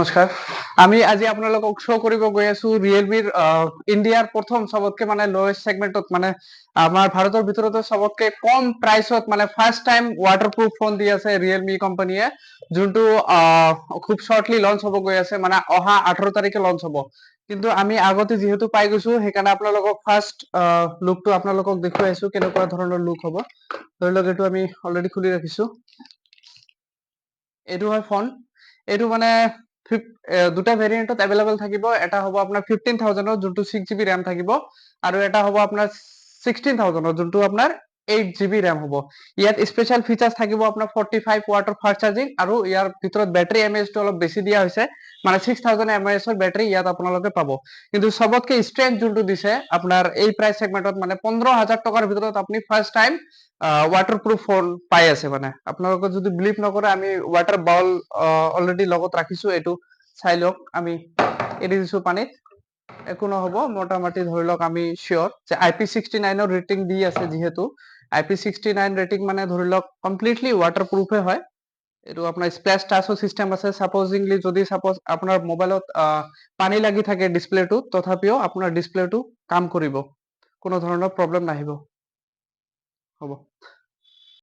নমস্কাৰ আমি আজি আপোনালোকক শ্ব' কৰিব গৈ আছো ৰিয়েলমিৰ ইণ্ডিয়াৰ প্ৰথম সবতকে মানে লোৱেষ্ট সেগমেন্টত মানে আমাৰ ভাৰতৰ ভিতৰতে সবতকে কম প্ৰাইচত মানে ফাৰ্ষ্ট টাইম ৱাটাৰপ্ৰুফ ফোন দি আছে ৰিয়েলমি কোম্পানীয়ে যোনটো খুব শৰ্টলি লঞ্চ হ'ব গৈ আছে মানে অহা 18 তাৰিখে লঞ্চ হ'ব কিন্তু আমি আগতে যেহেতু পাই গৈছো সেইকাৰণে আপোনালোকক ফাৰ্ষ্ট লুকটো আপোনালোকক দেখুৱাই আছো কেনেকুৱা ধৰণৰ লুক হ'ব ধৰি লওক এইটো আমি অলৰেডি খুলি ৰাখিছো এইটো হয় ফোন এইটো মানে দুটা ভেৰিয়েন্টত এভেইলেবল থাকিব এটা হ'ব আপোনাৰ 15000ৰ যোনটো 6GB RAM থাকিব আৰু এটা হ'ব আপোনাৰ 16000ৰ যোনটো আপোনাৰ 8GB RAM হ'ব ইয়াত স্পেশাল ফিচাৰ্স থাকিব আপোনাৰ 45 ওয়াটৰ ফাষ্ট চাৰ্জিং আৰু ইয়াৰ ভিতৰত বেটাৰী এমএএইচটো অলপ বেছি দিয়া হৈছে মানে 6000 mAh ৰ বেটাৰী ইয়াত আপোনালোকে পাব কিন্তু সবতকে ষ্ট্ৰেংথ যোনটো দিছে আপোনাৰ এই প্ৰাইস সেগমেন্টত মানে 15000 টকাৰ ভিতৰত আপুনি ফাৰ্ষ্ট টাইম ৱাটাৰপ্ৰুফ ফোন পাই আছে মানে আপোনালোকে যদি বিলিভ নকৰে আমি ৱাটাৰ বাউল অলৰেডি লগত ৰাখিছো এইটো চাই লওক আমি এৰি দিছো পানীত একো নহব মোটামুটি ধৰি লওক আমি শিওৰ যে IP69 ৰ ৰেটিং দি আছে যেহেতু IP69 ৰেটিং মানে ধৰি লওক কমপ্লিটলি ৱাটাৰপ্ৰুফে হয় এইটো আপোনাৰ স্প্লেশ টাচো সিস্টেম আছে সাপোজিংলি যদি সাপোজ আপোনাৰ মোবাইলত পানী লাগি থাকে ডিসপ্লেটো তথাপিও আপোনাৰ ডিসপ্লেটো কাম কৰিব কোনো ধৰণৰ প্ৰবলেম নাহিব হ'ব